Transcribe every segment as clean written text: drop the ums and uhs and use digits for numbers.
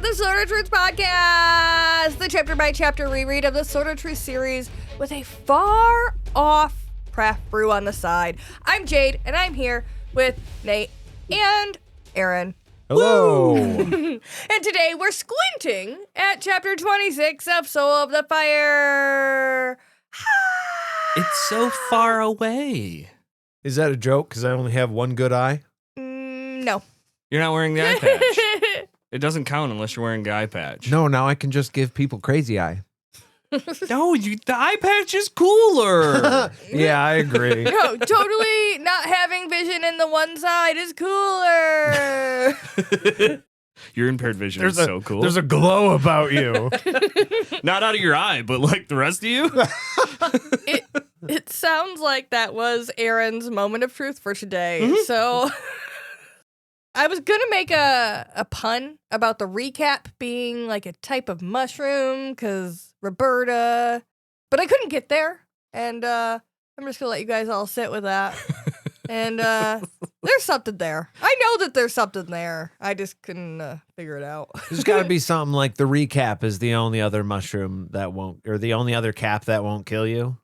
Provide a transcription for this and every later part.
the Sword of Truth podcast, the chapter-by-chapter reread of the Sword of Truth series with a far-off craft brew on the side. I'm Jade, and I'm here with Nate and Aaron. Hello. And today we're squinting at chapter 26 of Soul of the Fire. It's so far away. Is that a joke? Because I only have one good eye? No. You're not wearing the eye patch. It doesn't count unless you're wearing the eye patch. No, now I can just give people crazy eye. No, the eye patch is cooler. Yeah, I agree. No, totally not having vision in the one side is cooler. Your impaired vision is so cool. There's a glow about you. Not out of your eye, but like the rest of you. It sounds like that was Aaron's moment of truth for today. So I was going to make a pun about the recap being like a type of mushroom because Roberta, but I couldn't get there. And I'm just going to let you guys all sit with that. And there's something there. I know that there's something there. I just couldn't figure it out. There's got to be something like the recap is the only other mushroom that won't, or the only other cap that won't kill you.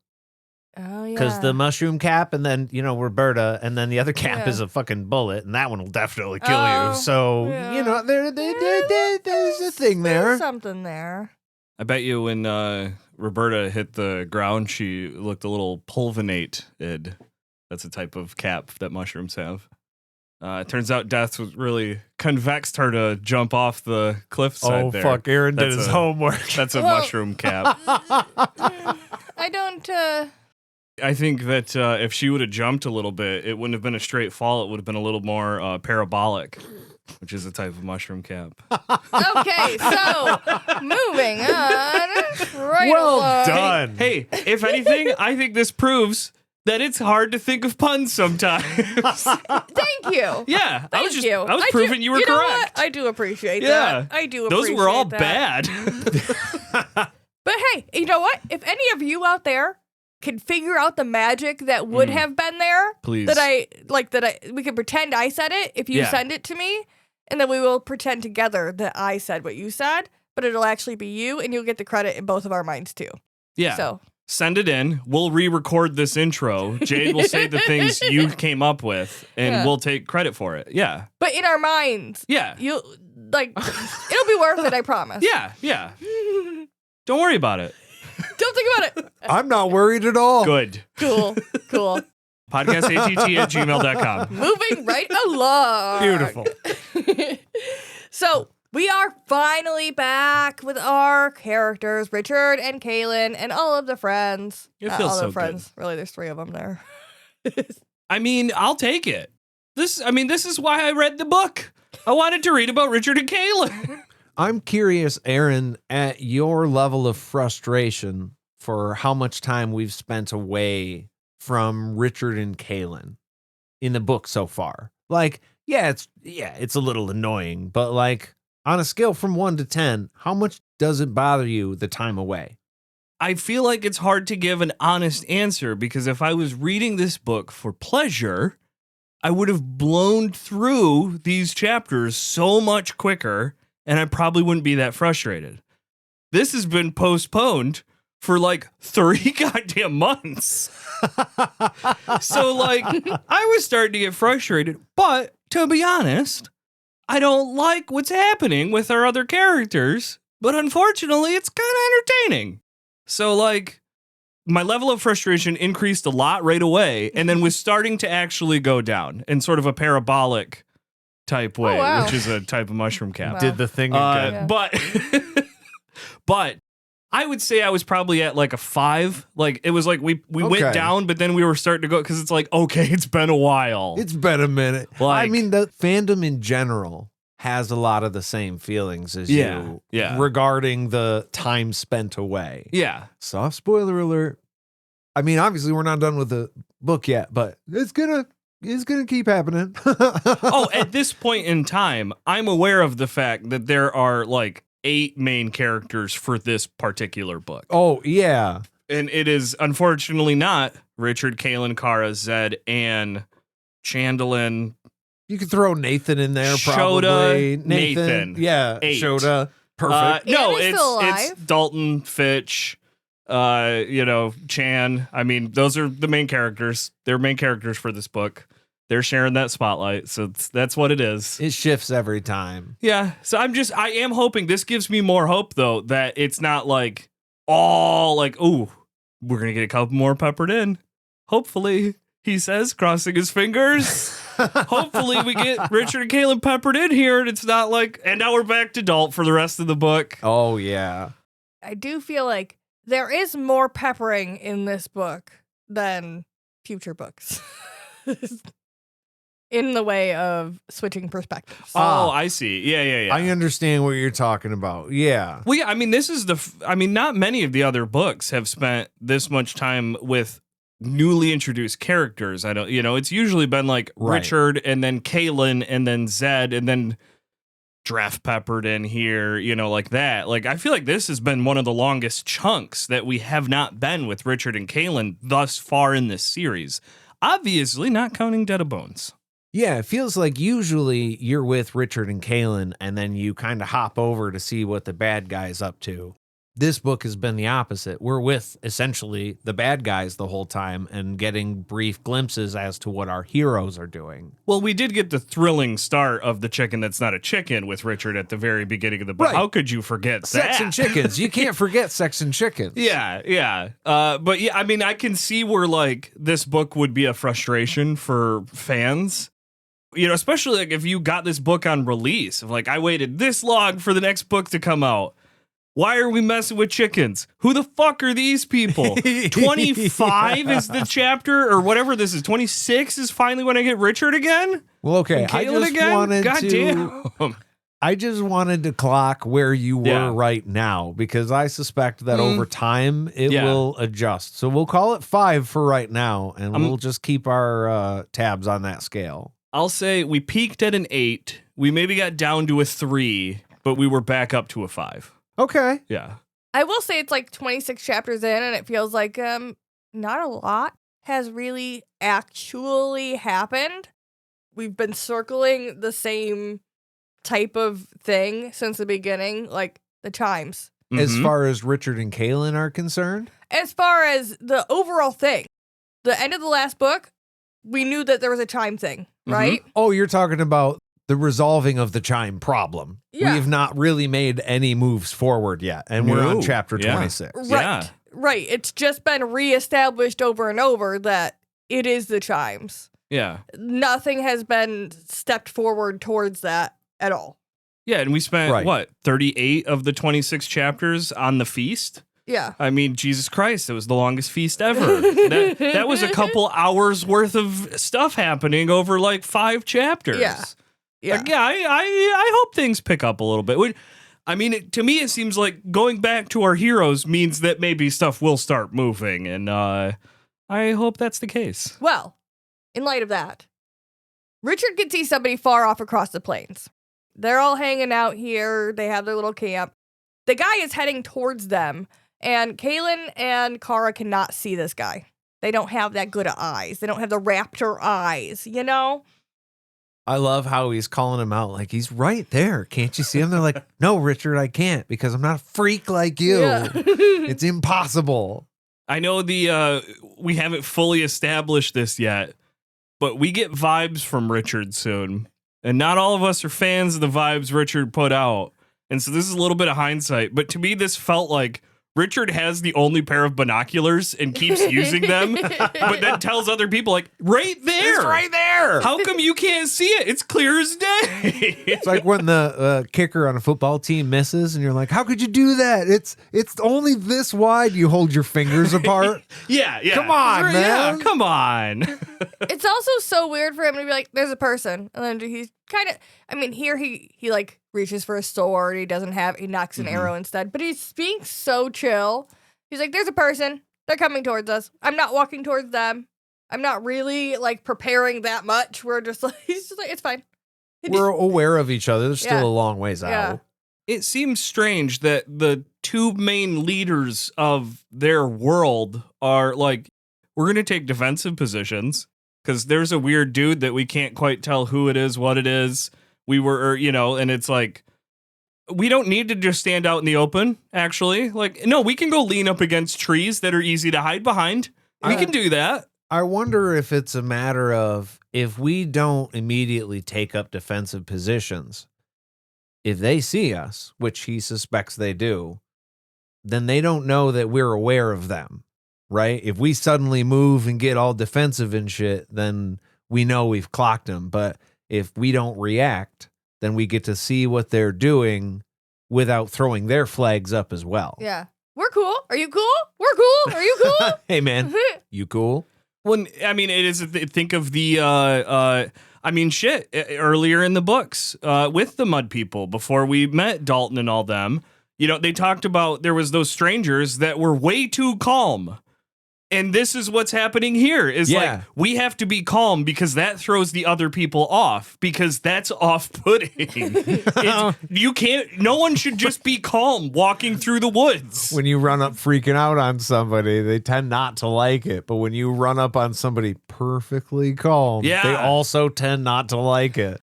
Oh, yeah. Because the mushroom cap and then, you know, Roberta, and then the other cap is a fucking bullet, and that one will definitely kill you. So, you know, there's a thing there. There's something there. I bet you when Roberta hit the ground, she looked a little pulvinated. That's a type of cap that mushrooms have. It turns out Death was really convexed her to jump off the cliffside there. Oh, fuck, Aaron did his homework. That's a mushroom cap. I don't... I think that if she would have jumped a little bit, it wouldn't have been a straight fall. It would have been a little more parabolic, which is a type of mushroom cap. Okay, so moving on. Right Well along. done. Hey, if anything, I think this proves that it's hard to think of puns sometimes. Thank you. Yeah, Thank you. I was proving you were know correct. what? I do appreciate Yeah. that. I do appreciate Those were all that. bad. But hey, you know what? If any of you out there can figure out the magic that would have been there, Please. we can pretend I said it if you send it to me, and then we will pretend together that I said what you said, but it'll actually be you, and you'll get the credit in both of our minds too. Yeah. So send it in. We'll re-record this intro. Jade will say the things you came up with, and we'll take credit for it. Yeah. but in our minds, Yeah. you like it'll be worth it. I promise. Yeah. Yeah. Don't worry about it. Don't think about it. I'm not worried at all. Good. Cool. podcastatt@gmail.com. Moving right along. Beautiful. So we are finally back with our characters, Richard and Kaylin, and all of the friends. It Not feels all so the friends. Really, there's 3 of them there. I mean, I'll take it. This is why I read the book. I wanted to read about Richard and Kaylin. I'm curious, Aaron, at your level of frustration for how much time we've spent away from Richard and Kaylin in the book so far. Like, it's a little annoying, but like on a scale from 1 to 10, how much does it bother you the time away? I feel like it's hard to give an honest answer because if I was reading this book for pleasure, I would have blown through these chapters so much quicker and I probably wouldn't be that frustrated. This has been postponed for like 3 goddamn months. So like, I was starting to get frustrated, but to be honest, I don't like what's happening with our other characters, but unfortunately it's kind of entertaining. So like, my level of frustration increased a lot right away and then was starting to actually go down in sort of a parabolic type way, which is a type of mushroom cap. Wow. Did the thing again. But I would say I was probably at like a 5. Like it was like we went down, but then we were starting to go because it's like, okay, it's been a while. It's been a minute. Like, I mean, the fandom in general has a lot of the same feelings as you regarding the time spent away. Yeah. Soft spoiler alert. I mean, obviously we're not done with the book yet, but it's gonna keep happening. Oh, at this point in time, I'm aware of the fact that there are like 8 main characters for this particular book. Oh, yeah. And it is unfortunately not Richard, Kaylin, Kara, Zed, Anne, Chandlin, You could throw Nathan in there, probably. Shota, Nathan. Nathan. Yeah, 8. Shota. Perfect. No, Anna's still it's alive. Dalton, Fitch, Chan. I mean, those are the main characters. They're main characters for this book. They're sharing that spotlight, so that's what it is. It shifts every time. Yeah, so I am hoping this gives me more hope, though, that it's not like all like, ooh, we're going to get a couple more peppered in. Hopefully, he says, crossing his fingers. Hopefully, we get Richard and Caitlin peppered in here, and it's not like, and now we're back to Dalt for the rest of the book. Oh, yeah. I do feel like there is more peppering in this book than future books. In the way of switching perspectives. Oh, I see. Yeah. I understand what you're talking about. Yeah. Well, yeah, I mean, not many of the other books have spent this much time with newly introduced characters. I don't, it's usually been like Right. Richard and then Kaylin and then Zed and then draft peppered in here, like that. Like, I feel like this has been one of the longest chunks that we have not been with Richard and Kaylin thus far in this series. Obviously, not counting Dead of Bones. Yeah, it feels like usually you're with Richard and Kaylin, and then you kind of hop over to see what the bad guy's up to. This book has been the opposite. We're with essentially the bad guys the whole time and getting brief glimpses as to what our heroes are doing. Well, we did get the thrilling start of the chicken that's not a chicken with Richard at the very beginning of the book. Right. How could you forget Sex that? and chickens. You can't forget sex and chickens. Yeah. But yeah, I mean, I can see where like this book would be a frustration for fans. Especially like if you got this book on release, of like, I waited this long for the next book to come out. Why are we messing with chickens? Who the fuck are these people? 25 is the chapter or whatever this is. 26 is finally when I get Richard again? Well, okay. And Caitlin again? God damn. I just wanted to clock where you were right now because I suspect that over time it will adjust. So we'll call it 5 for right now, and we'll just keep our tabs on that scale. I'll say we peaked at an 8. We maybe got down to a 3, but we were back up to a 5. Okay. Yeah. I will say it's like 26 chapters in, and it feels like not a lot has really actually happened. We've been circling the same type of thing since the beginning, like the chimes. As far as Richard and Kaylin are concerned? As far as the overall thing, the end of the last book, we knew that there was a chime thing, right? Oh, you're talking about the resolving of the chime problem. Yeah. We have not really made any moves forward yet, and we're on No. chapter Yeah. 26. Right. Yeah. Right. It's just been reestablished over and over that it is the chimes. Yeah. Nothing has been stepped forward towards that at all. Yeah, and we spent, Right. 38 of the 26 chapters on the feast? Yeah. I mean, Jesus Christ, it was the longest feast ever. that was a couple hours worth of stuff happening over like 5 chapters. Yeah. Yeah. Like, yeah, I hope things pick up a little bit. I mean, to me, it seems like going back to our heroes means that maybe stuff will start moving, and I hope that's the case. Well, in light of that, Richard can see somebody far off across the plains. They're all hanging out here. They have their little camp. The guy is heading towards them, and Kaylin and Kara cannot see this guy. They don't have that good of eyes. They don't have the raptor eyes, you know? I love how he's calling him out like he's right there. Can't you see him? They're like, no, Richard, I can't because I'm not a freak like you. Yeah. It's impossible. I know we haven't fully established this yet, but we get vibes from Richard soon. And not all of us are fans of the vibes Richard put out. And so this is a little bit of hindsight. But to me, this felt like Richard has the only pair of binoculars and keeps using them, but then tells other people, like, right there. It's right there. How come you can't see it? It's clear as day. It's like when the kicker on a football team misses and you're like, how could you do that? It's only this wide. You hold your fingers apart. Yeah. Come on, Right, man. Yeah, come on. It's also so weird for him to be like, there's a person. And then he's kind of, here he like reaches for a sword. He knocks an arrow instead. But he's being so chill. He's like, there's a person. They're coming towards us. I'm not walking towards them. I'm not really like preparing that much. We're just like, he's just like, it's fine. We're aware of each other. There's Yeah. still a long ways Yeah. out. It seems strange that the two main leaders of their world are like, we're going to take defensive positions. because there's a weird dude that we can't quite tell who it is, what it is. And it's like, we don't need to just stand out in the open, actually. Like, no, we can go lean up against trees that are easy to hide behind. We can do that. I wonder if it's a matter of, if we don't immediately take up defensive positions, if they see us, which he suspects they do, then they don't know that we're aware of them, right? If we suddenly move and get all defensive and shit, then we know we've clocked them. But if we don't react, then we get to see what they're doing without throwing their flags up as well. Yeah. We're cool. Are you cool? We're cool. Are you cool? Hey, man, you cool? Well, I mean, it is. Think of the. Earlier in the books, with the Mud People, before we met Dalton and all them, they talked about there was those strangers that were way too calm. And this is what's happening here is like, we have to be calm because that throws the other people off, because that's off-putting. No one should just be calm walking through the woods. When you run up freaking out on somebody, they tend not to like it. But when you run up on somebody perfectly calm, they also tend not to like it.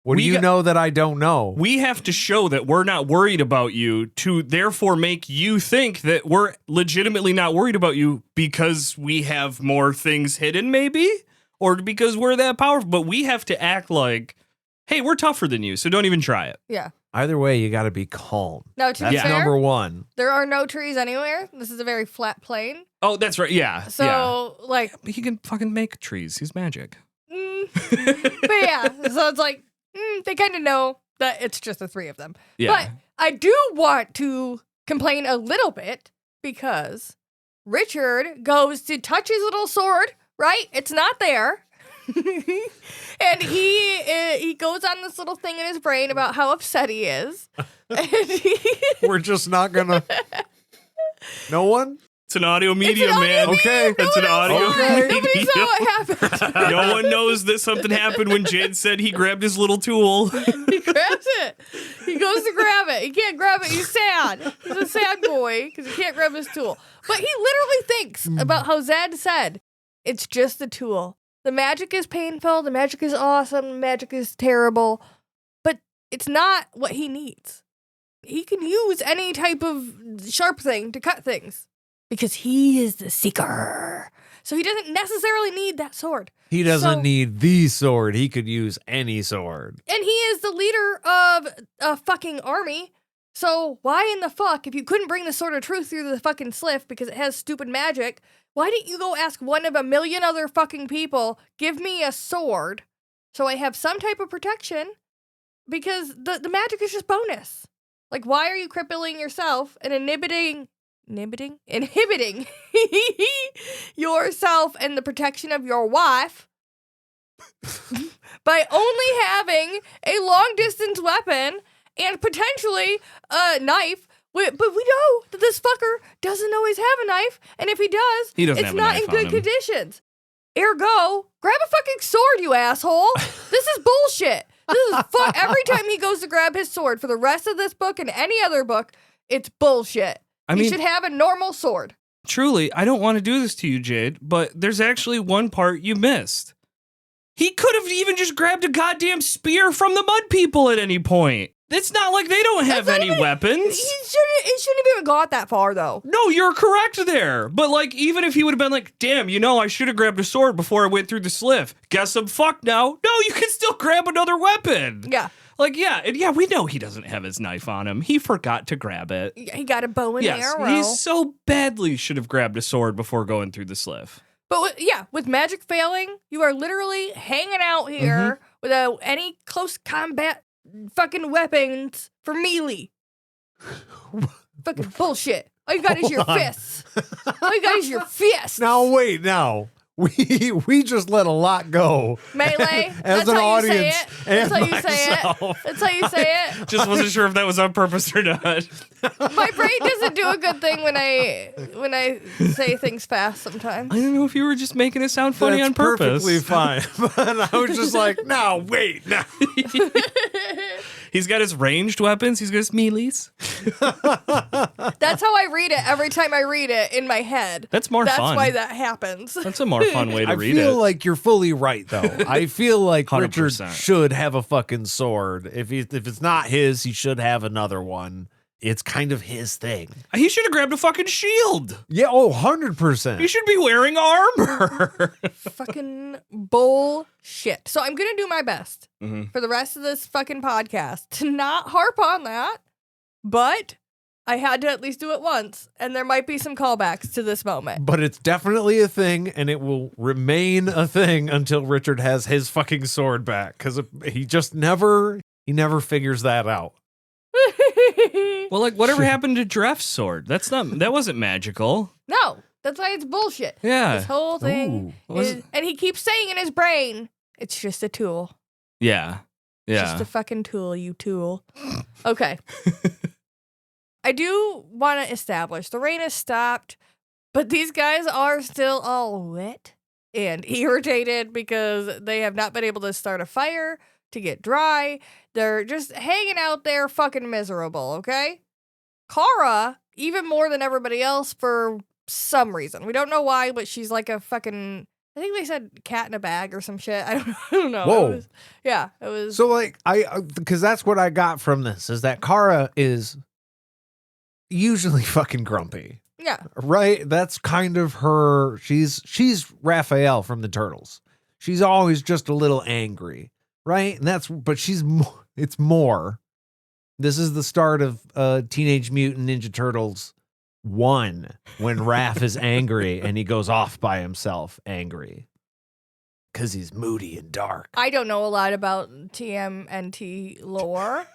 What do you know that I don't know? We have to show that we're not worried about you to therefore make you think that we're legitimately not worried about you because we have more things hidden, maybe? Or because we're that powerful. But we have to act like, hey, we're tougher than you, so don't even try it. Yeah. Either way, you got to be calm. No, to be fair, number one. There are no trees anywhere. This is a very flat plain. Oh, that's right. Yeah. So, But he can fucking make trees. He's magic. But yeah, so it's like, they kind of know that it's just the three of them. Yeah. But I do want to complain a little bit because Richard goes to touch his little sword, right? It's not there. And he goes on this little thing in his brain about how upset he is. We're just not going to... No one? It's an audio medium, man. Okay. It's an audio medium. Nobody saw what happened. No one knows that something happened when Jade said he grabbed his little tool. He grabs it. He goes to grab it. He can't grab it. He's sad. He's a sad boy because he can't grab his tool. But he literally thinks about how Zed said, it's just the tool. The magic is painful. The magic is awesome. The magic is terrible. But it's not what he needs. He can use any type of sharp thing to cut things. Because he is the seeker. So he doesn't necessarily need that sword. He doesn't need the sword. He could use any sword. And he is the leader of a fucking army. So why in the fuck, if you couldn't bring the sword of truth through the fucking sliff because it has stupid magic, why didn't you go ask one of a million other fucking people, give me a sword so I have some type of protection? Because the magic is just bonus. Like, why are you crippling yourself and inhibiting yourself and the protection of your wife by only having a long distance weapon and potentially a knife? But we know that this fucker doesn't always have a knife, and if he does, it's not in good conditions. Ergo, grab a fucking sword, you asshole. This is bullshit. This is every time he goes to grab his sword for the rest of this book and any other book, it's bullshit. You should have a normal sword. Truly, I don't want to do this to you, Jade, but there's actually one part you missed. He could have even just grabbed a goddamn spear from the Mud People at any point. It's not like they don't have any weapons. It shouldn't have even got that far, though. No, you're correct there. But, like, even if he would have been like, damn, I should have grabbed a sword before I went through the sliff. Guess I'm fucked now. No, you can still grab another weapon. Yeah. Like, we know he doesn't have his knife on him. He forgot to grab it. He got a bow and arrow. He so badly should have grabbed a sword before going through the sliff. But with magic failing, you are literally hanging out here without any close combat fucking weapons for melee. Fucking bullshit. All you got is your fists. All you got is your fists. Now, wait, We just let a lot go. Melee. As an audience. That's how you say it. That's how you say it. Just wasn't sure if that was on purpose or not. My brain doesn't do a good thing when I say things fast sometimes. I don't know if you were just making it sound funny on purpose. Perfectly fine. But I was just like, no, wait, no. He's got his ranged weapons. He's got his melees. That's how I read it every time I read it in my head. That's more That's fun. why that happens. That's a more fun way to read it. I feel like you're fully right, though. I feel like 100%. Richard should have a fucking sword. If it's not his, he should have another one. It's kind of his thing. He should have grabbed a fucking shield. Yeah, 100%. He should be wearing armor. Fucking bullshit. So I'm going to do my best for the rest of this fucking podcast to not harp on that, but I had to at least do it once, and there might be some callbacks to this moment. But it's definitely a thing, and it will remain a thing until Richard has his fucking sword back, because he just never figures that out. Well, like, whatever happened to Dreff's sword? That wasn't magical. No, that's why it's bullshit. Yeah. This whole thing is, and he keeps saying in his brain, it's just a tool. Yeah. Yeah. Just a fucking tool, you tool. Okay. I do want to establish the rain has stopped, but these guys are still all wet and irritated because they have not been able to start a fire to get dry. They're just hanging out there fucking miserable, okay? Kara, even more than everybody else for some reason. We don't know why, but she's like a fucking, I think they said cat in a bag or some shit. I don't know. Whoa. It was. So, like, because that's what I got from this, is that Kara is usually fucking grumpy. Yeah. Right? That's kind of her. She's Raphael from the Turtles. She's always just a little angry. Right? And but it's more. This is the start of Teenage Mutant Ninja Turtles 1 when Raph is angry and he goes off by himself angry. Because he's moody and dark. I don't know a lot about TMNT lore.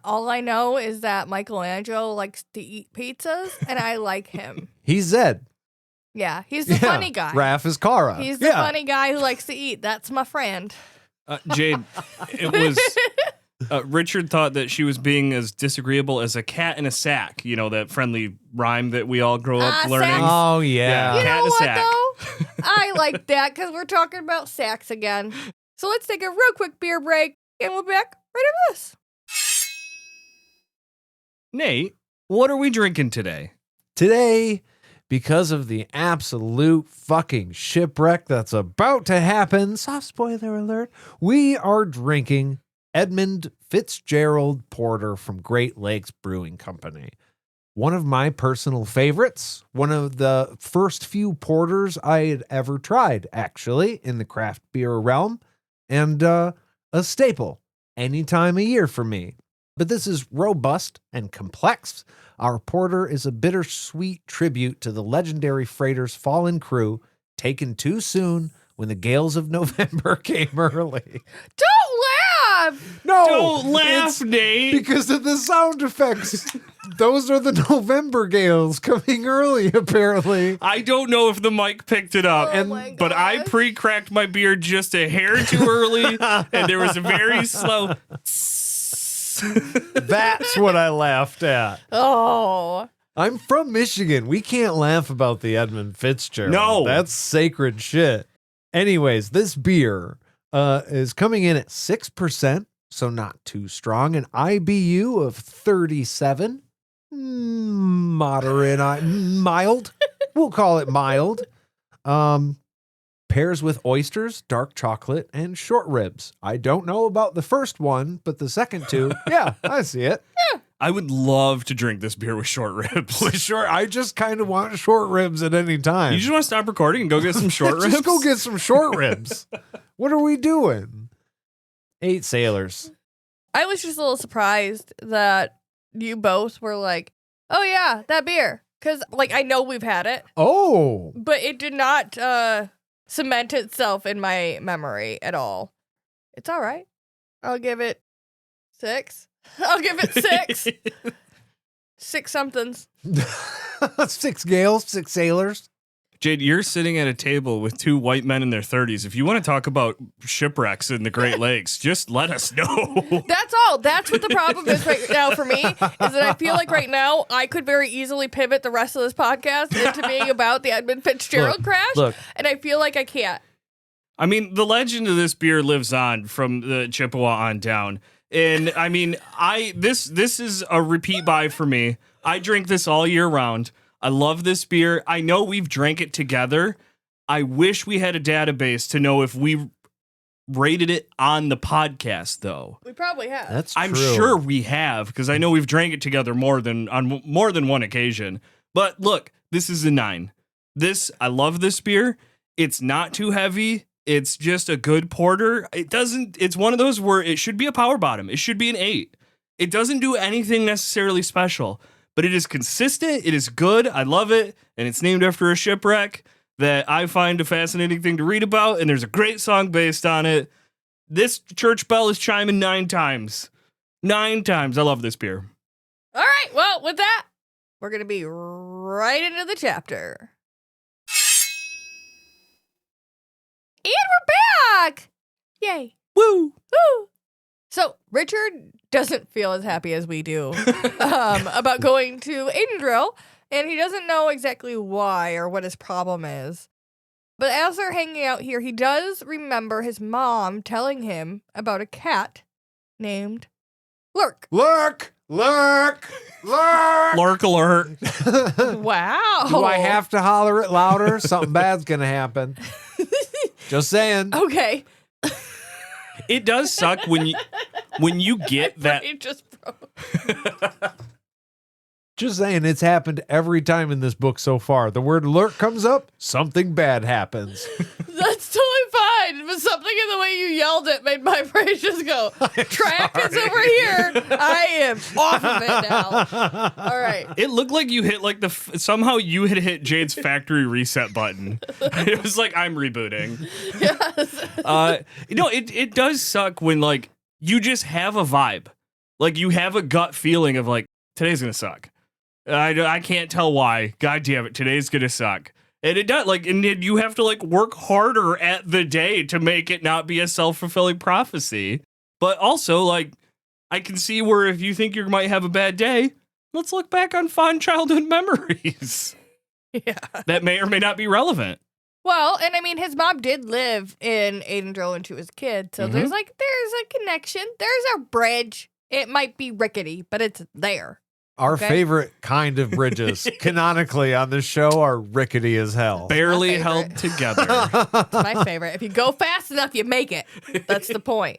All I know is that Michelangelo likes to eat pizzas, and I like him. He's Zed. Yeah, he's the funny guy. Raph is Kara. He's the funny guy who likes to eat. That's my friend. Jade, it was Richard thought that she was being as disagreeable as a cat in a sack. You know, that friendly rhyme that we all grow up learning. Sacks. Oh, yeah. You cat know in a what, sack. though? I like that because we're talking about sacks again. So let's take a real quick beer break, and we'll be back right after this. Nate, what are we drinking today? Today, because of the absolute fucking shipwreck that's about to happen, soft spoiler alert, we are drinking Edmund Fitzgerald Porter from Great Lakes Brewing Company. One of my personal favorites, one of the first few porters I had ever tried, actually, in the craft beer realm, and a staple any time of year for me. But this is robust and complex. Our porter is a bittersweet tribute to the legendary freighter's fallen crew, taken too soon when the gales of November came early. Don't laugh! No! Don't laugh, it's Nate! because of the sound effects. Those are the November gales coming early, apparently. I don't know if the mic picked it up, Oh my but I gosh. pre-cracked my beer just a hair too early, and there was a very slow... That's what I laughed at. Oh. I'm from Michigan. We can't laugh about the Edmund Fitzgerald. No. That's sacred shit. Anyways, this beer is coming in at 6%, so not too strong. An IBU of 37. Moderate, mild. We'll call it mild. Pairs with oysters, dark chocolate, and short ribs. I don't know about the first one, but the second two, yeah, I see it. I would love to drink this beer with short ribs. I just kind of want short ribs at any time. You just want to stop recording and go get some short ribs? Just go get some short ribs. What are we doing? 8 sailors. I was just a little surprised that you both were like, oh yeah, that beer. Because, like, I know we've had it, Oh, but it did not cement itself in my memory at all. It's all right. I'll give it 6. I'll give it 6. 6 somethings. 6 gales, 6 sailors. Jade, you're sitting at a table with 2 white men in their 30s. If you want to talk about shipwrecks in the Great Lakes, just let us know. That's all. That's what the problem is right now for me, is that I feel like right now I could very easily pivot the rest of this podcast into being about the Edmund Fitzgerald crash, Look. and I feel like I can't. I mean, the legend of this beer lives on from the Chippewa on down. And I mean, this is a repeat buy for me. I drink this all year round. I love this beer. I know we've drank it together. I wish we had a database to know if we rated it on the podcast, though. We probably have. That's true. I'm sure we have, because I know we've drank it together on more than one occasion. But look, this is a 9. I love this beer. It's not too heavy. It's just a good porter. It's one of those where it should be a power bottom. It should be an 8. It doesn't do anything necessarily special, but it is consistent. It is good. I love it. And it's named after a shipwreck that I find a fascinating thing to read about. And there's a great song based on it. This church bell is chiming 9 times. 9 times. I love this beer. All right. Well, with that, we're going to be right into the chapter. And we're back! Yay. Woo! Woo! So, Richard doesn't feel as happy as we do about going to Aidendrill, and he doesn't know exactly why or what his problem is. But as they're hanging out here, he does remember his mom telling him about a cat named Lurk. Lurk! Lurk! Lurk! Lurk alert. Wow. Do I have to holler it louder? Something bad's gonna happen. Just saying. Okay. It does suck when you get that. It just broke. Just saying, it's happened every time in this book so far. The word lurk comes up, something bad happens. That's totally fine. But something in the way you yelled it made my brain just go, track is over here. I am off of it now. All right. It looked like you hit like somehow you had hit Jade's factory reset button. It was like, I'm rebooting. Yes. It does suck when like you just have a vibe. Like you have a gut feeling of like, today's going to suck. I can't tell why. God damn it, today's going to suck. And it does, like, and you have to like work harder at the day to make it not be a self-fulfilling prophecy. But also, like, I can see where if you think you might have a bad day, let's look back on fond childhood memories. Yeah. That may or may not be relevant. Well, and I mean, his mom did live in Aidendrill when she was a kid, so there's a connection. There's a bridge. It might be rickety, but it's there. Our favorite kind of bridges, canonically on this show, are rickety as hell. Barely held together. It's my favorite. If you go fast enough, you make it. That's the point.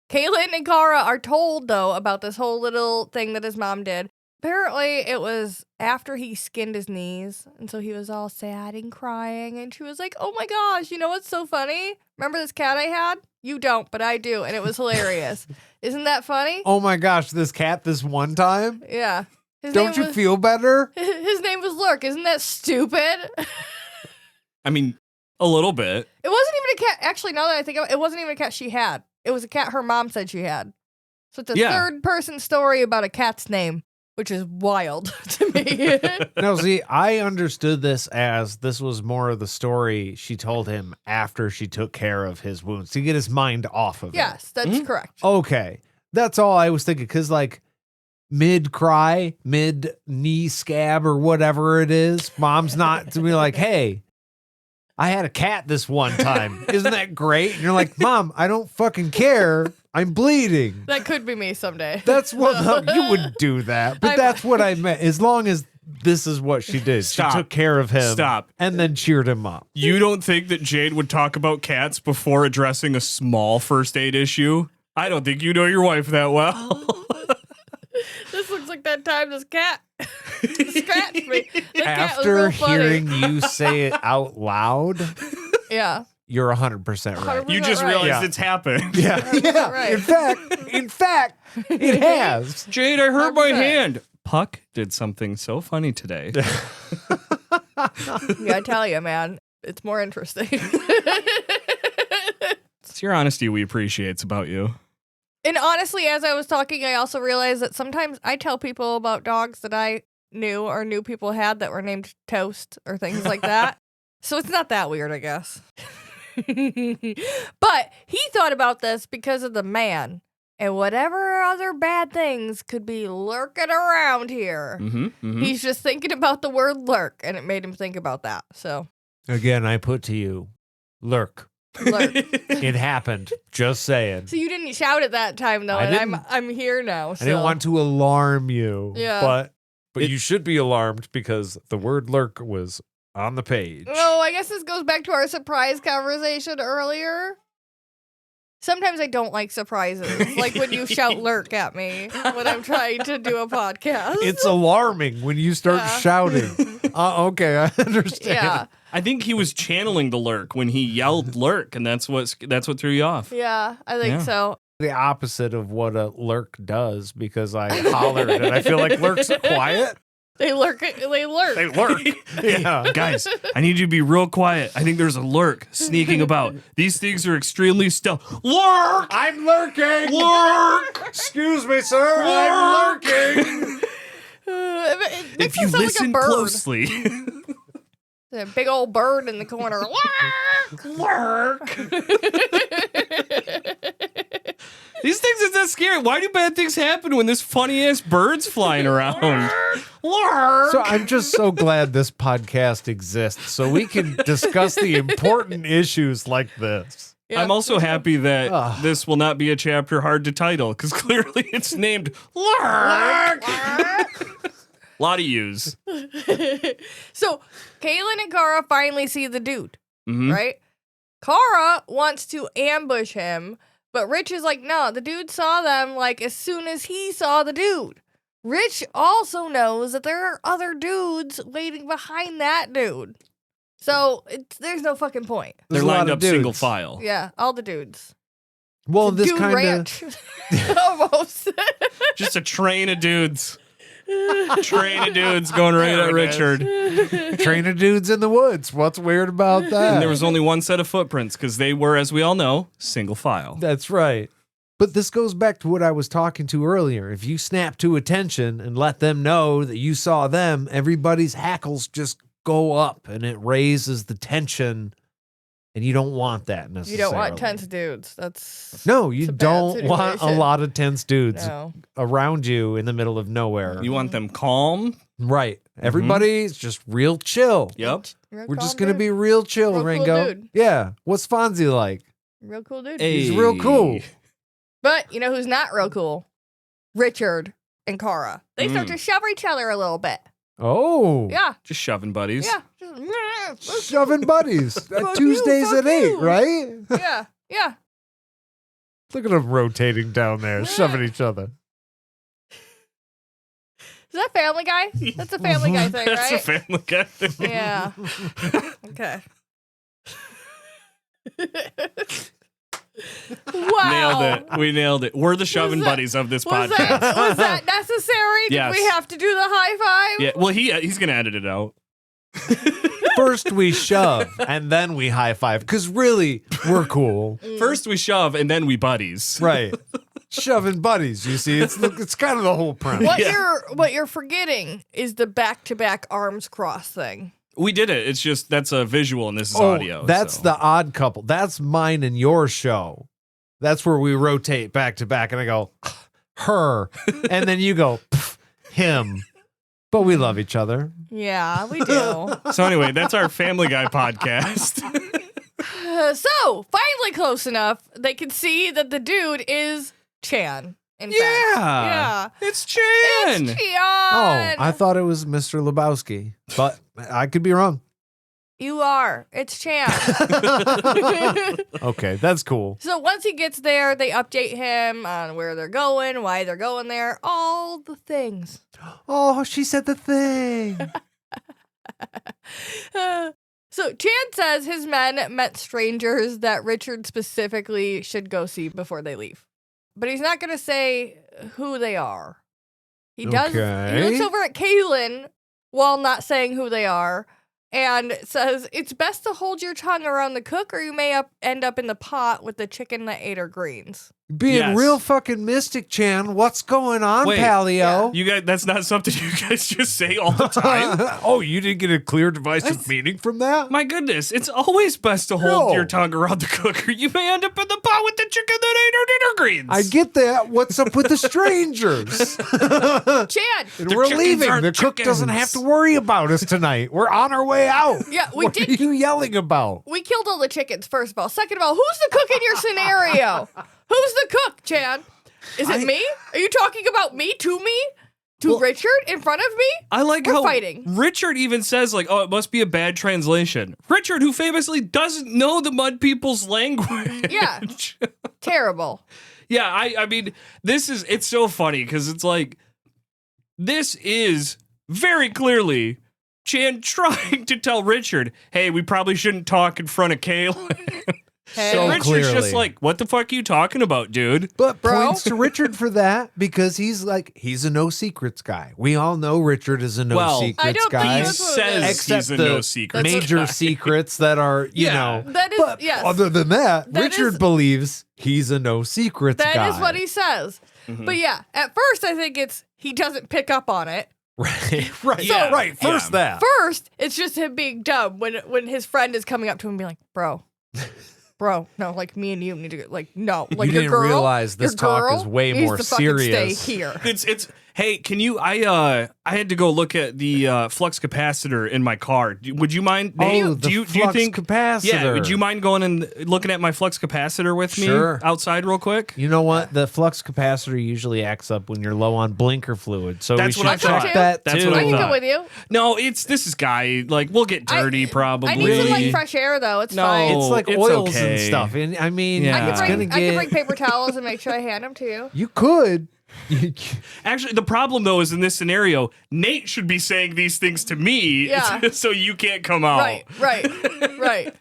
Kaylin and Kara are told, though, about this whole little thing that his mom did. Apparently, it was after he skinned his knees, and so he was all sad and crying, and she was like, oh my gosh, you know what's so funny? Remember this cat I had? You don't, but I do, and it was hilarious. Isn't that funny? Oh my gosh, this cat this one time? Yeah. Don't you feel better? His name was Lurk. Isn't that stupid? I mean, a little bit. It wasn't even a cat. Actually, now that I think of it, it wasn't even a cat she had. It was a cat her mom said she had. So it's a third-person story about a cat's name, which is wild to me. No, see, I understood this as this was more of the story she told him after she took care of his wounds to get his mind off of it. Yes, that's correct. Okay. That's all I was thinking, because, like, mid-cry, mid-knee scab or whatever it is, mom's not to be like, hey, I had a cat this one time. Isn't that great? And you're like, Mom, I don't fucking care. I'm bleeding. That could be me someday. That's what you wouldn't do that. But that's what I meant. As long as this is what she did. Stop. She took care of him. Stop. And then cheered him up. You don't think that Jade would talk about cats before addressing a small first aid issue? I don't think you know your wife that well. This looks like that time this cat scratched me. After hearing you say it out loud, yeah, you're 100% right. You just realized it's happened. Yeah. Right. In fact, it has. Jade, I hurt my 100%. hand. Puck did something so funny today. Yeah, I tell you, man, it's more interesting. It's your honesty we appreciate. It's about you. And honestly, as I was talking, I also realized that sometimes I tell people about dogs that I knew or knew people had that were named Toast or things like that. So it's not that weird, I guess. But he thought about this because of the man and whatever other bad things could be lurking around here. He's just thinking about the word lurk, and it made him think about that. So again, I put to you, lurk. Lurk. It happened. Just saying. So you didn't shout it that time though, I and didn't. I'm here now. So. I didn't want to alarm you. Yeah. But you should be alarmed because the word lurk was on the page. Oh, I guess this goes back to our surprise conversation earlier. Sometimes I don't like surprises, like when you shout lurk at me when I'm trying to do a podcast. It's alarming when you start shouting. Okay, I understand. Yeah. I think he was channeling the lurk when he yelled lurk, and that's what threw you off. Yeah, I think so. The opposite of what a lurk does because I hollered and I feel like lurks are quiet. They lurk. They lurk. They lurk. Yeah. Guys, I need you to be real quiet. I think there's a lurk sneaking about. These things are extremely stealth. Lurk! I'm lurking. Lurk! Excuse me, sir. I'm lurking. It makes If you it sound listen like a bird. closely. A big old bird in the corner. Lurk! These things are that scary. Why do bad things happen when there's funny ass birds flying around? Lurk! So I'm just so glad this podcast exists so we can discuss the important issues like this. Yeah. I'm also happy that this will not be a chapter hard to title because clearly it's named Lurk. Lot of use. So, Kaylin and Kara finally see the dude, Mhm. right? Kara wants to ambush him, but Rich is like, no, the dude saw them like as soon as he saw the dude. Rich also knows that there are other dudes waiting behind that dude. So, there's no fucking point. They're There's a lot lined of up single dudes. file. Yeah, all the dudes. Well, It's a this dude kind of ranch. Almost. Just a train of dudes. Train of dudes going right at Richard. train of dudes in the woods. What's weird about that? And there was only one set of footprints because they were, as we all know, single file. That's right. But this goes back to what I was talking to earlier. If you snap to attention and let them know that you saw them, everybody's hackles just go up and it raises the tension. And you don't want that necessarily. You don't want tense dudes. That's No, you it's a bad don't want a situation. lot of tense dudes no. around you in the middle of nowhere. You want them calm? Right. Everybody's just real chill. Yep. Real We're calm just going to dude. be real chill, Real cool Ringo. dude. Yeah. What's Fonzie like? Real cool dude. He's real cool. But you know who's not real cool? Richard and Kara. They start Mm. to shove each other a little bit. Oh. Yeah. Just shoving buddies. Yeah. Just, Shoving buddies. Fuck Tuesdays you, at fuck 8, you. right? yeah. Yeah. Look at them rotating down there, shoving each other. Is that Family Guy? That's a Family Guy thing, That's a right? Family Guy thing. Yeah. Okay. Wow. Nailed it. We nailed it. We're the shoving that- buddies of this Was podcast. that necessary? Yes. Did we have to do the high five? Yeah. Well, he's gonna edit it out. First we shove, and then we high five. Because really, we're cool. First we shove, and then we buddies. Right. Shoving buddies, you see. It's kind of the whole premise. What you're forgetting is the back-to-back arms cross thing. We did it. It's just that's a visual, and this is audio. That's so. the odd couple. That's mine and your show. That's where we rotate back to back, and I go, her. And then you go, him. But we love each other. Yeah, we do. So anyway, that's our Family Guy podcast. So, finally close enough, they can see that the dude is Chan. In fact. Yeah. It's Chan. It's Chan. Oh, I thought it was Mr. Lebowski, but I could be wrong. You are. It's Chan. Okay, that's cool. So once he gets there, they update him on where they're going, why they're going there, all the things. Oh, she said the thing. So Chan says his men met strangers that Richard specifically should go see before they leave. But he's not going to say who they are. He does. Okay. He looks over at Kaylin while not saying who they are and says, it's best to hold your tongue around the cook or you may end up in the pot with the chicken that ate her greens. Being Yes. real fucking mystic, Chan. What's going on, Wait, Paleo? You guys, that's not something you guys just say all the time. Oh, you didn't get a clear divisive meaning from that? My goodness, it's always best to hold No. your tongue around the cooker. You may end up in the pot with the chicken that ain't our dinner greens. I get that. What's up with the strangers? Chad. And The we're chickens leaving. aren't The cook doesn't chickens. have to worry about us tonight. We're on our way out. Yeah, we what did. are you yelling about? We killed all the chickens, first of all. Second of all, who's the cook in your scenario? Who's the cook, Chad? Is it me? Are you talking about me to me? To Richard in front of me? I like We're how fighting. Richard even says, like, oh, it must be a bad translation. Richard, who famously doesn't know the Mud People's language. Yeah. Terrible. Yeah, I mean, it's so funny because it's like, this is very clearly Chan trying to tell Richard, hey, we probably shouldn't talk in front of Kaylin. Hey. So Richard's clearly. just like, what the fuck are you talking about, dude? But Bro. points to Richard for that because he's a no secrets guy. We all know Richard is a no Well, secrets I don't think guy. He that's what it says is. Except he's a the no secret major guy. secrets that are, you Yeah. know. That is, But yes. other than that, That Richard is- believes he's a no secrets That guy. is what he says. Mm-hmm. But yeah, at first I think it's he doesn't pick up on it. Right, right, Yeah. right. First Yeah. that. First, it's just him being dumb when his friend is coming up to him and being like, bro, no, like me and you need to like no, like You your didn't girl, realize this your talk girl is way needs more to fucking serious. Stay here. It's hey, can you I had to go look at the flux capacitor in my car. Would you mind, Nate? Oh, do you flux think capacitor. Yeah, would you mind going and looking at my flux capacitor with me Sure. outside real quick? You know what? The flux capacitor usually acts up when you're low on blinker fluid. So That's we what I should check thought. that That's too. what I can thought. go with you. No, this is guy, like, we'll get dirty probably. I need some like fresh air though. It's No. fine. It's like It's oils okay. and stuff. And I mean, Yeah. it's I gonna can bring get. paper towels and make sure I hand them to you. You could. Actually, the problem though is in this scenario, Nate should be saying these things to me Yeah. so you can't come out. Right.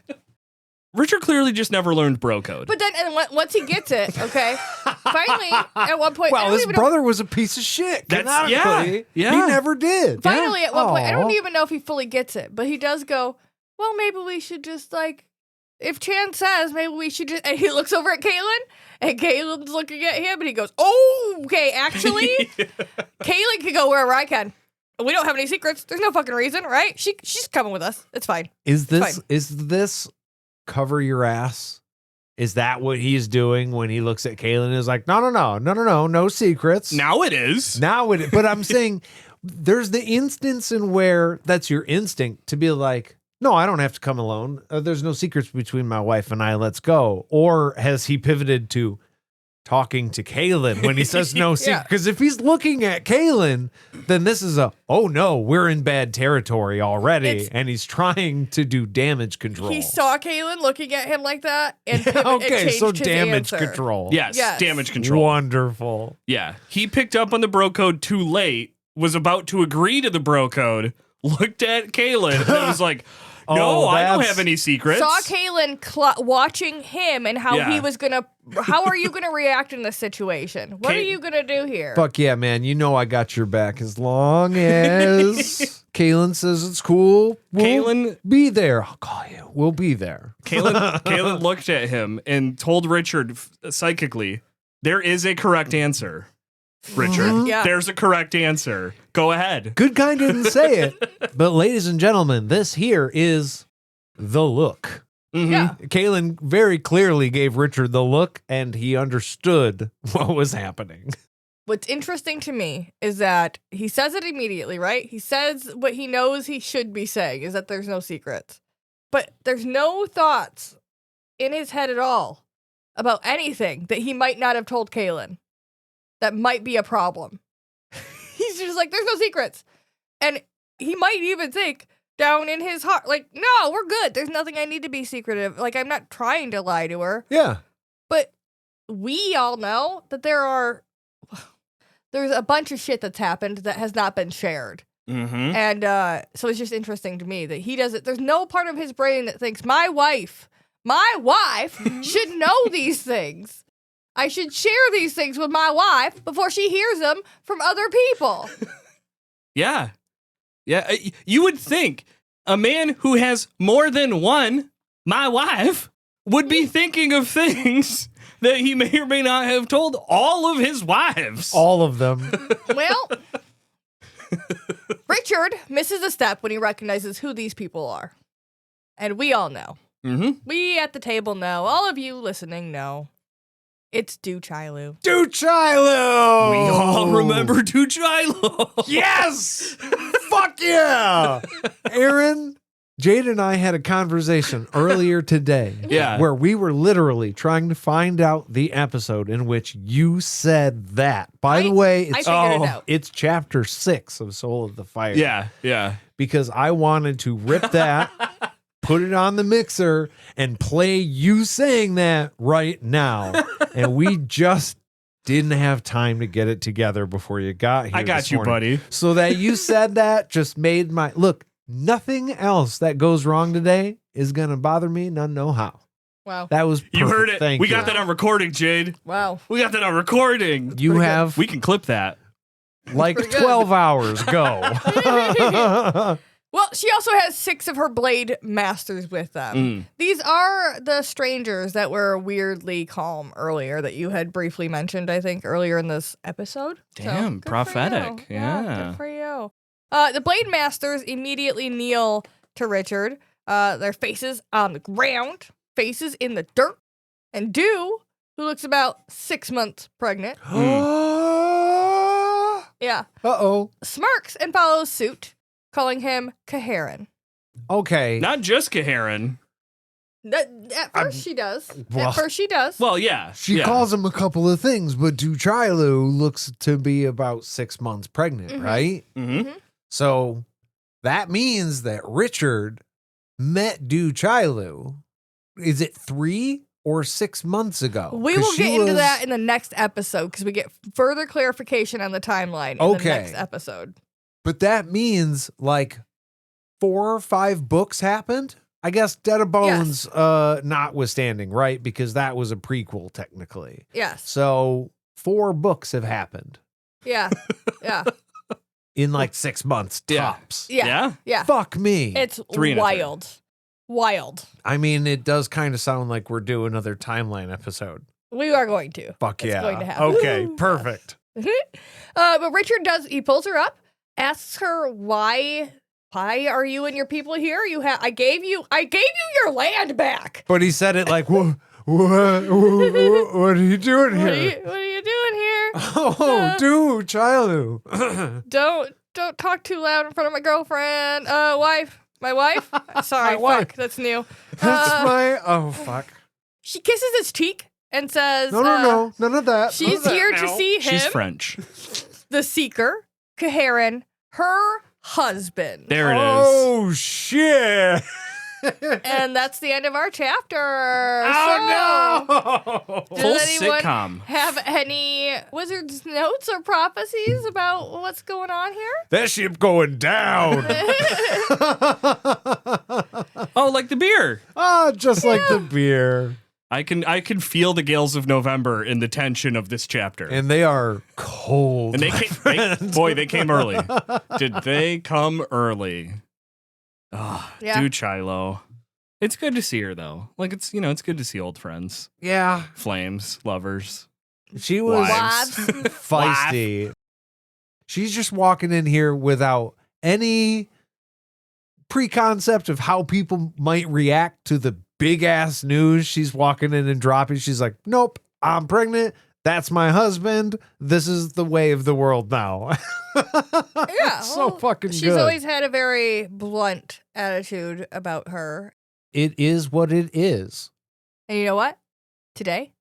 Richard clearly just never learned bro code. But then, once he gets it, okay. Finally, at one point, I Well, don't his even know. brother was a piece of shit. That's- canonically. yeah. He never did. Finally, at one point, I don't Aw. even know if he fully gets it, but he does go, well, maybe we should just like, if Chan says, maybe we should just, and he looks over at Kaylin, and Kaylin's looking at him, and he goes, oh, okay, actually, Kaylin can go wherever I can. We don't have any secrets. There's no fucking reason, right? She's coming with us. It's fine. Is Fine. this cover your ass? Is that what he's doing when he looks at Kaylin and is like, no secrets. Now it is. But I'm saying there's the instance in where that's your instinct to be like, no, I don't have to come alone. There's no secrets between my wife and I. Let's go. Or has he pivoted to talking to Kaylin when he says no secret? Yeah. Because if he's looking at Kaylin, then this is oh no, we're in bad territory already. It's- And he's trying to do damage control. He saw Kaylin looking at him like that, and Okay, so changed his damage answer. control. Yes, Yes. damage control. Wonderful. Yeah. He picked up on the bro code too late, was about to agree to the bro code, looked at Kaylin, and was like, no, Oh, I don't that's- have any secrets. Saw Kaylin watching him and how Yeah. he was gonna. How are you gonna react in this situation? What are you gonna do here? Fuck yeah, man. You know I got your back as long as Kaylin says it's cool. We'll Kaylin- be there. I'll call you. We'll be there. Kaylin looked at him and told Richard psychically, there is a correct answer. Richard, Yeah. there's a correct answer. Go ahead. Good guy didn't say it. But ladies and gentlemen, this here is the look. Mhm. Yeah. Kaylin very clearly gave Richard the look and he understood what was happening. What's interesting to me is that he says it immediately, right? He says what he knows he should be saying is that there's no secrets. But there's no thoughts in his head at all about anything that he might not have told Kaylin that might be a problem. He's just like, there's no secrets. And he might even think down in his heart, like, no, we're good. There's nothing I need to be secretive. Like, I'm not trying to lie to her. Yeah. But we all know that there's a bunch of shit that's happened that has not been shared. Mhm. And so it's just interesting to me that he doesn't, there's no part of his brain that thinks my wife should know these things. I should share these things with my wife before she hears them from other people. Yeah. Yeah. You would think a man who has more than one, my wife, would be thinking of things that he may or may not have told all of his wives. All of them. Well, Richard misses a step when he recognizes who these people are. And we all know. Mm-hmm. We at the table know. All of you listening know. It's Du Chailu. Du Chailu! We all remember Du Chailu. Yes! Fuck yeah! Aaron, Jade and I had a conversation earlier today where we were literally trying to find out the episode in which you said that. By the way, I figured it out. It's chapter 6 of Soul of the Fire. Yeah. Because I wanted to rip that, put it on the mixer, and play you saying that right now. And we just didn't have time to get it together before you got here. I got you, buddy. So that you said that just made my... Look, nothing else that goes wrong today is going to bother me. None know how. Wow. That was perfect. You heard it. Thank We you. got that on recording, Jade. Wow. We got that on recording. You have We can clip that. like Pretty good. 12 hours. Go. Well, she also has 6 of her blade masters with them. These are the strangers that were weirdly calm earlier that you had briefly mentioned, I think, earlier in this episode. Damn, good for prophetic. you. Yeah. Good for you. The blade masters immediately kneel to Richard, their faces on the ground, faces in the dirt. And Du, who looks about 6 months pregnant, Uh-oh. smirks and follows suit, calling him Caharan. Okay. Not just Caharan. At first she does. well- At first she does. Well, yeah. She yeah. calls him a couple of things, but Du Chailu looks to be about 6 months pregnant, right? Mm-hmm. So that means that Richard met Du Chailu. Is it 3 or 6 months ago? We 'Cause will she get into was- that in the next episode because we get further clarification on the timeline in the Okay. next episode. But that means like 4 or 5 books happened. I guess Dead of Bones notwithstanding, right? Because that was a prequel technically. Yes. So 4 books have happened Yeah. Yeah. in like 6 months Yeah. tops. Yeah. Yeah. Fuck me. It's 3 and a third. wild. Wild. I mean, it does kind of sound like we're doing another timeline episode. We are going to. Fuck It's yeah. going to happen. Okay, perfect. But Richard he pulls her up, asks her why are you and your people here? I gave you your land back. But he said it like, what are you doing What here? are you doing here? Oh, Du Chailu. Don't talk too loud in front of my girlfriend. My wife? Sorry, My wife. fuck, that's new. That's oh, fuck. She kisses his cheek and says, No, none of that. She's None of here that to now. see him, She's French. the Seeker, Caharan, her husband. There it is. Oh, shit. And that's the end of our chapter. Oh, no. Does Full anyone sitcom. have any wizard's notes or prophecies about what's going on here? That ship going down. Oh, like the beer. Just like the beer. I can feel the gales of November in the tension of this chapter. And they are cold. And they my came, friend. they came early. Did they come early? Oh, Yeah. Du Chailu. It's good to see her though. Like it's good to see old friends, Yeah. flames, lovers. She was Wives. feisty. She's just walking in here without any preconcept of how people might react to the big ass news she's walking in and dropping. She's like, nope, I'm pregnant. That's my husband. This is the way of the world now. Yeah, So well, fucking she's good. always had a very blunt attitude about her. It is what it is. And you know what? Today,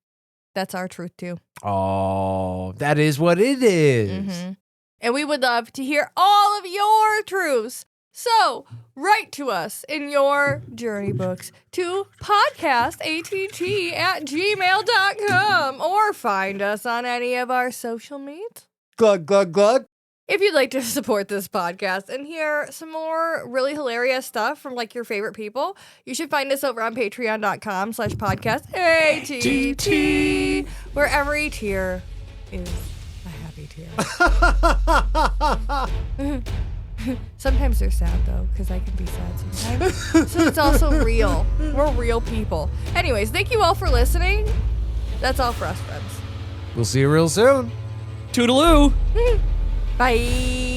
that's our truth too. Oh, that is what it is. Mhm. And we would love to hear all of your truths. So write to us in your journey books to podcastatt@gmail.com or find us on any of our social medias. Glug, glug, glug. If you'd like to support this podcast and hear some more really hilarious stuff from like your favorite people, you should find us over on patreon.com/podcastatt, where every tier is a happy tier. Sometimes they're sad, though, because I can be sad sometimes. So it's also real. We're real people. Anyways, thank you all for listening. That's all for us, friends. We'll see you real soon. Toodaloo. Bye.